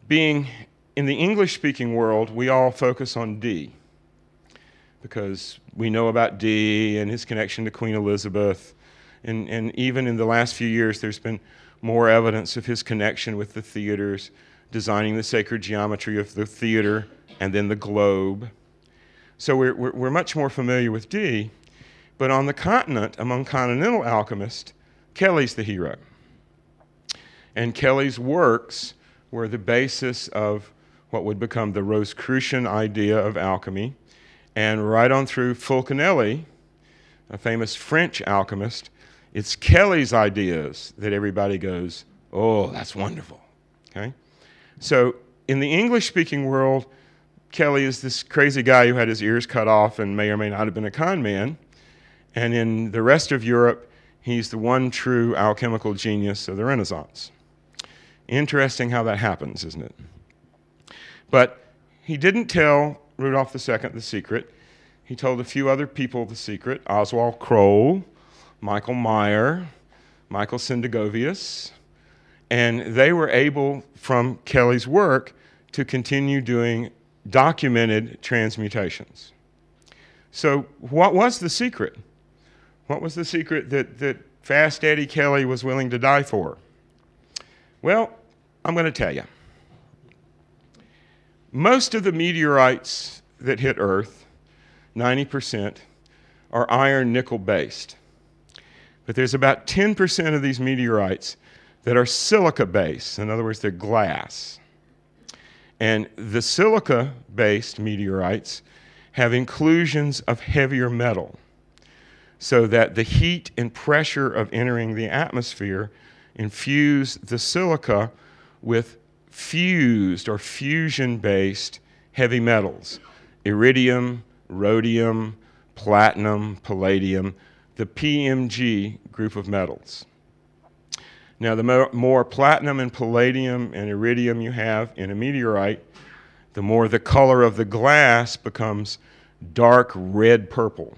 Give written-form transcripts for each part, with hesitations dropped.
being in the English-speaking world, we all focus on Dee, because we know about Dee and his connection to Queen Elizabeth, and even in the last few years, there's been more evidence of his connection with the theaters, designing the sacred geometry of the theater and then the globe. So we're much more familiar with Dee, but on the continent, among continental alchemists, Kelly's the hero. And Kelly's works were the basis of what would become the Rosicrucian idea of alchemy, and right on through Fulcanelli, a famous French alchemist, it's Kelly's ideas that everybody goes, oh, that's wonderful, okay? So in the English-speaking world, Kelly is this crazy guy who had his ears cut off and may or may not have been a con man. And in the rest of Europe, he's the one true alchemical genius of the Renaissance. Interesting how that happens, isn't it? But he didn't tell Rudolph II the secret. He told a few other people the secret, Oswald Kroll, Michael Meyer, Michael Sendigovius, and they were able, from Kelly's work, to continue doing documented transmutations. So what was the secret? What was the secret that Fast Eddie Kelly was willing to die for? Well, I'm going to tell you. Most of the meteorites that hit Earth, 90%, are iron-nickel based. But there's about 10% of these meteorites that are silica-based. In other words, they're glass. And the silica-based meteorites have inclusions of heavier metal, so that the heat and pressure of entering the atmosphere infuse the silica with fused or fusion-based heavy metals, iridium, rhodium, platinum, palladium, the PMG group of metals. Now, the more platinum and palladium and iridium you have in a meteorite, the more the color of the glass becomes dark red-purple.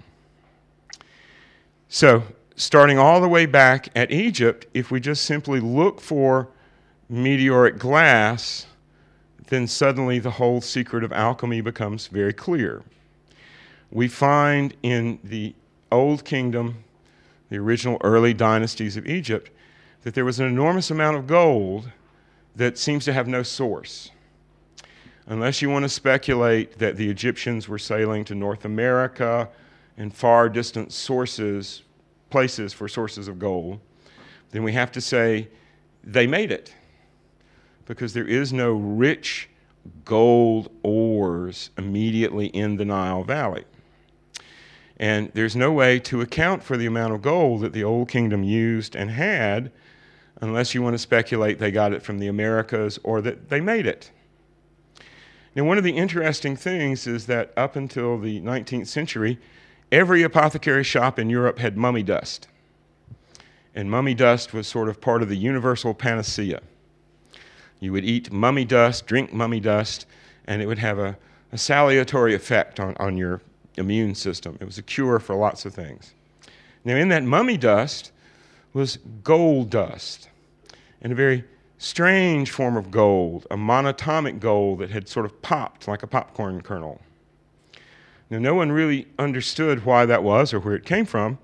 So, starting all the way back at Egypt, if we just simply look for meteoric glass, then suddenly the whole secret of alchemy becomes very clear. We find in the Old Kingdom, the original early dynasties of Egypt, that there was an enormous amount of gold that seems to have no source. Unless you want to speculate that the Egyptians were sailing to North America and far distant places for sources of gold, then we have to say they made it, because there is no rich gold ores immediately in the Nile Valley. And there's no way to account for the amount of gold that the Old Kingdom used and had, unless you want to speculate they got it from the Americas or that they made it. Now, one of the interesting things is that up until the 19th century, every apothecary shop in Europe had mummy dust. And mummy dust was sort of part of the universal panacea. You would eat mummy dust, drink mummy dust, and it would have a salutary effect on your immune system. It was a cure for lots of things. Now, in that mummy dust was gold dust, and a very strange form of gold, a monatomic gold that had sort of popped like a popcorn kernel. Now, no one really understood why that was or where it came from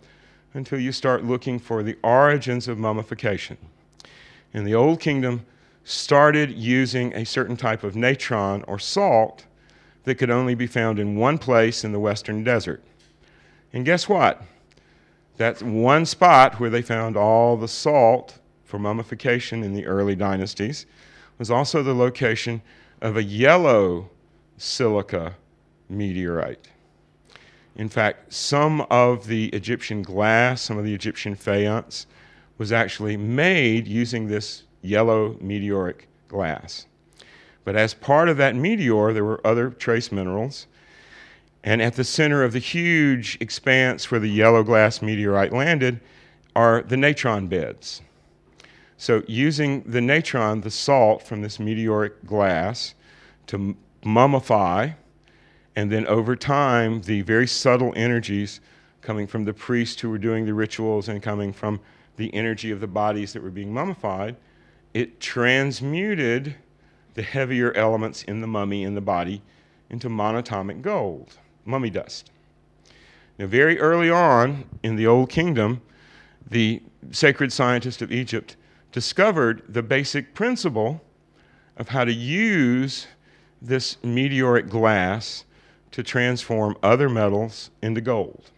until you start looking for the origins of mummification. And the Old Kingdom started using a certain type of natron or salt that could only be found in one place in the Western Desert. And guess what? That's one spot where they found all the salt for mummification in the early dynasties was also the location of a yellow silica meteorite. In fact, some of the Egyptian glass, some of the Egyptian faience was actually made using this yellow meteoric glass. But as part of that meteor, there were other trace minerals. And at the center of the huge expanse where the yellow glass meteorite landed are the natron beds. So using the natron, the salt from this meteoric glass, to mummify, and then over time, the very subtle energies coming from the priests who were doing the rituals and coming from the energy of the bodies that were being mummified, it transmuted the heavier elements in the mummy in the body into monatomic gold, mummy dust. Now, very early on in the Old Kingdom, the sacred scientist of Egypt discovered the basic principle of how to use this meteoric glass to transform other metals into gold.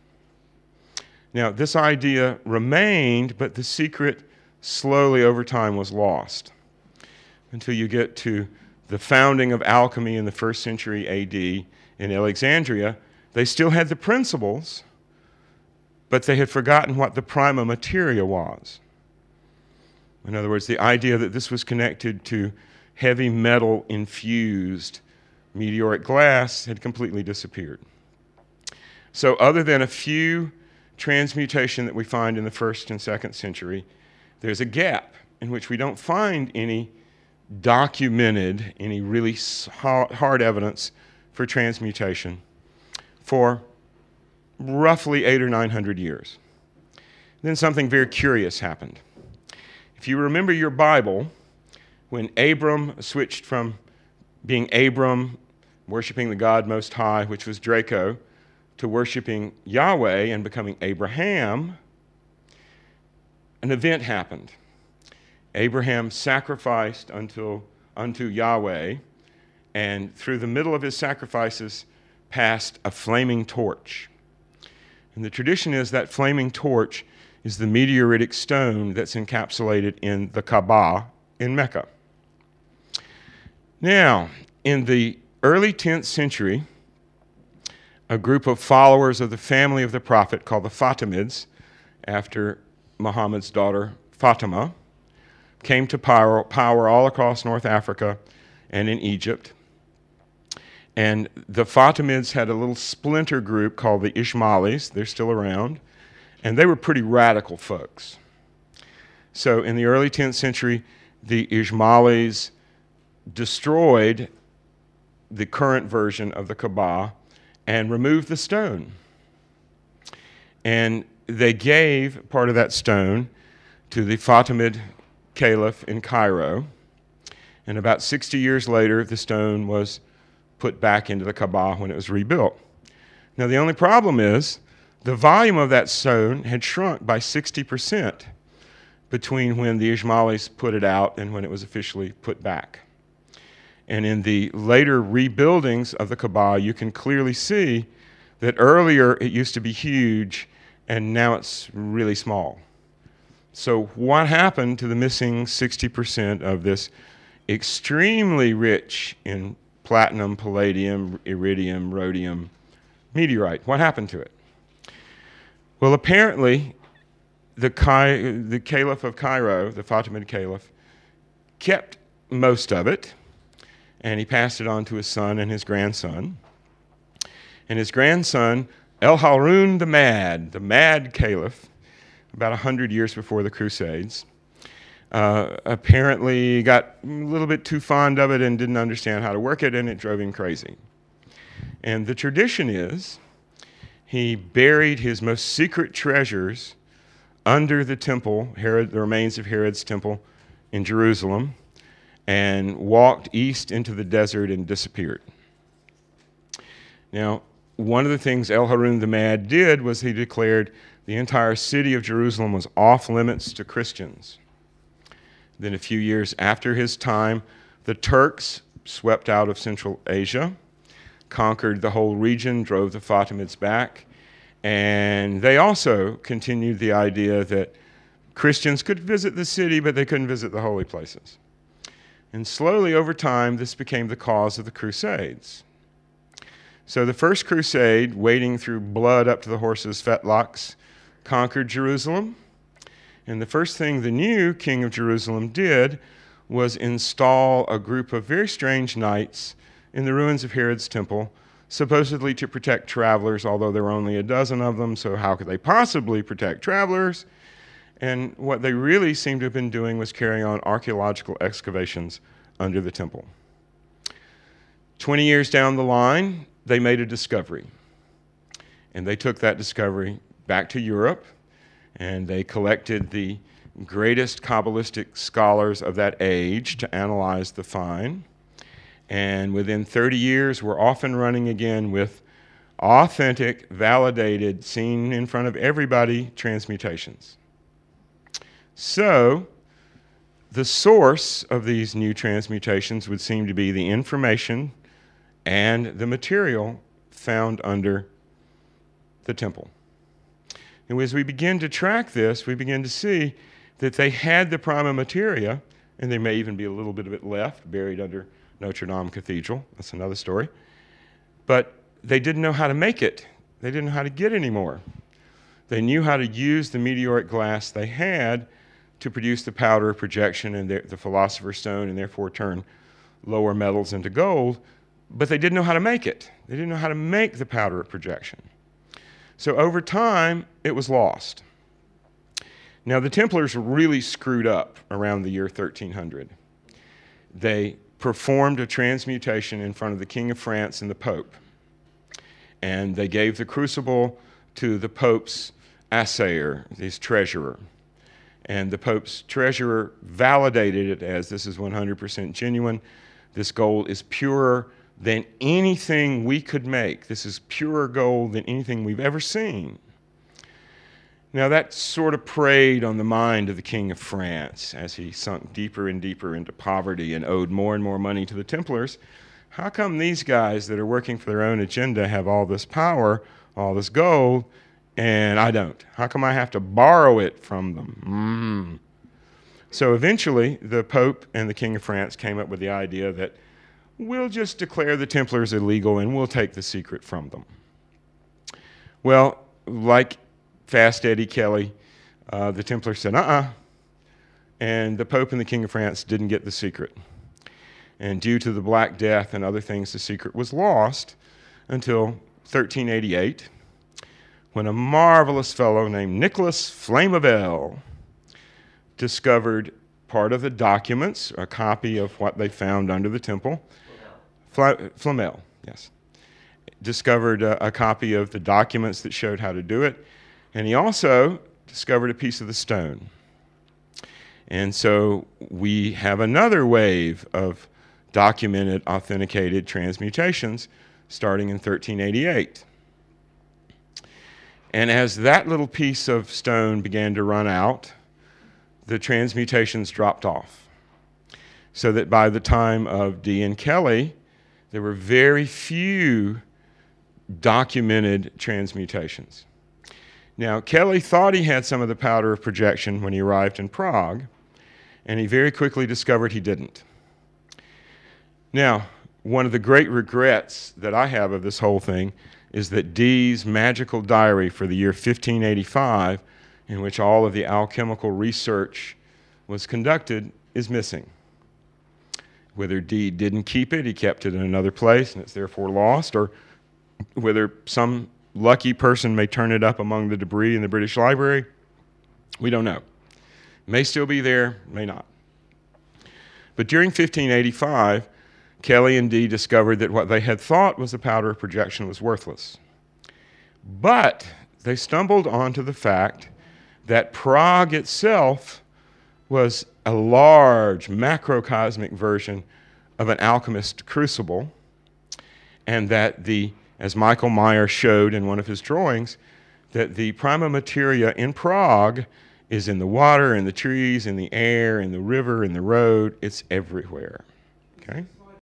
Now, this idea remained, but the secret slowly over time was lost until you get to the founding of alchemy in the 1st century AD in Alexandria. They still had the principles, but they had forgotten what the prima materia was. In other words, the idea that this was connected to heavy metal infused meteoric glass had completely disappeared. So other than a few transmutation that we find in the 1st and 2nd century, there's a gap in which we don't find any documented, any really hard evidence for transmutation for roughly 800 or 900 years. Then something very curious happened. If you remember your Bible, when Abram switched from being Abram, worshiping the God Most High, which was Draco, to worshiping Yahweh and becoming Abraham, an event happened. Abraham sacrificed unto Yahweh, and through the middle of his sacrifices passed a flaming torch. And the tradition is that flaming torch is the meteoritic stone that's encapsulated in the Kaaba in Mecca. Now, in the early 10th century, a group of followers of the family of the prophet called the Fatimids, after Muhammad's daughter Fatima, came to power all across North Africa and in Egypt. And the Fatimids had a little splinter group called the Ismailis. They're still around. And they were pretty radical folks. So in the early 10th century, the Ismailis destroyed the current version of the Kaaba and removed the stone. And they gave part of that stone to the Fatimid Caliph in Cairo. And about 60 years later, the stone was put back into the Kaaba when it was rebuilt. Now, the only problem is the volume of that stone had shrunk by 60% between when the Ismailis put it out and when it was officially put back. And in the later rebuildings of the Kaaba, you can clearly see that earlier it used to be huge, and now it's really small. So what happened to the missing 60% of this extremely rich in platinum, palladium, iridium, rhodium meteorite? What happened to it? Well, apparently, the Caliph of Cairo, the Fatimid Caliph, kept most of it, and he passed it on to his son and his grandson. And his grandson, El-Harun the Mad Caliph, about 100 years before the Crusades, apparently got a little bit too fond of it and didn't understand how to work it, and it drove him crazy. And the tradition is he buried his most secret treasures under the temple, the remains of Herod's temple in Jerusalem, and walked east into the desert and disappeared. Now, one of the things El-Harun the Mad did was he declared the entire city of Jerusalem was off limits to Christians. Then a few years after his time, the Turks swept out of Central Asia, conquered the whole region, drove the Fatimids back, and they also continued the idea that Christians could visit the city, but they couldn't visit the holy places. And slowly over time, this became the cause of the Crusades. So the first crusade, wading through blood up to the horse's fetlocks, conquered Jerusalem. And the first thing the new king of Jerusalem did was install a group of very strange knights in the ruins of Herod's temple, supposedly to protect travelers, although there were only a dozen of them, so how could they possibly protect travelers? And what they really seemed to have been doing was carrying on archaeological excavations under the temple. 20 years down the line, they made a discovery. And they took that discovery back to Europe, and they collected the greatest Kabbalistic scholars of that age to analyze the find. And within 30 years, we're off and running again with authentic, validated, seen in front of everybody transmutations. So the source of these new transmutations would seem to be the information and the material found under the temple. And as we begin to track this, we begin to see that they had the prima materia, and there may even be a little bit of it left, buried under Notre Dame Cathedral. That's another story. But they didn't know how to make it. They didn't know how to get any more. They knew how to use the meteoric glass they had to produce the powder of projection and the philosopher's stone, and therefore turn lower metals into gold, but they didn't know how to make it. They didn't know how to make the powder of projection. So over time, it was lost. Now, the Templars really screwed up around the year 1300. They performed a transmutation in front of the King of France and the Pope. And they gave the crucible to the Pope's assayer, his treasurer. And the Pope's treasurer validated it as, this is 100% genuine. This gold is purer than anything we could make. This is purer gold than anything we've ever seen. Now that sort of preyed on the mind of the King of France as he sunk deeper and deeper into poverty and owed more and more money to the Templars. How come these guys that are working for their own agenda have all this power, all this gold, and I don't? How come I have to borrow it from them? So eventually, the Pope and the King of France came up with the idea that we'll just declare the Templars illegal and we'll take the secret from them. Well, like Fast Eddie Kelly, the Templars said, and the Pope and the King of France didn't get the secret. And due to the Black Death and other things, the secret was lost until 1388, when a marvelous fellow named Nicholas Flammable discovered part of the documents, a copy of what they found under the temple. Flammable, yes. Discovered a copy of the documents that showed how to do it. And he also discovered a piece of the stone. And so we have another wave of documented, authenticated transmutations starting in 1388. And as that little piece of stone began to run out, the transmutations dropped off. So that by the time of Dee and Kelly, there were very few documented transmutations. Now, Kelly thought he had some of the powder of projection when he arrived in Prague, and he very quickly discovered he didn't. Now, one of the great regrets that I have of this whole thing is that Dee's magical diary for the year 1585, in which all of the alchemical research was conducted, is missing. Whether Dee didn't keep it, he kept it in another place and it's therefore lost, or whether some lucky person may turn it up among the debris in the British Library, we don't know. May still be there, may not. But during 1585, Kelly and Dee discovered that what they had thought was the powder of projection was worthless. But they stumbled onto the fact that Prague itself was a large macrocosmic version of an alchemist crucible, and that as Michael Meyer showed in one of his drawings, that the prima materia in Prague is in the water, in the trees, in the air, in the river, in the road. It's everywhere. Okay?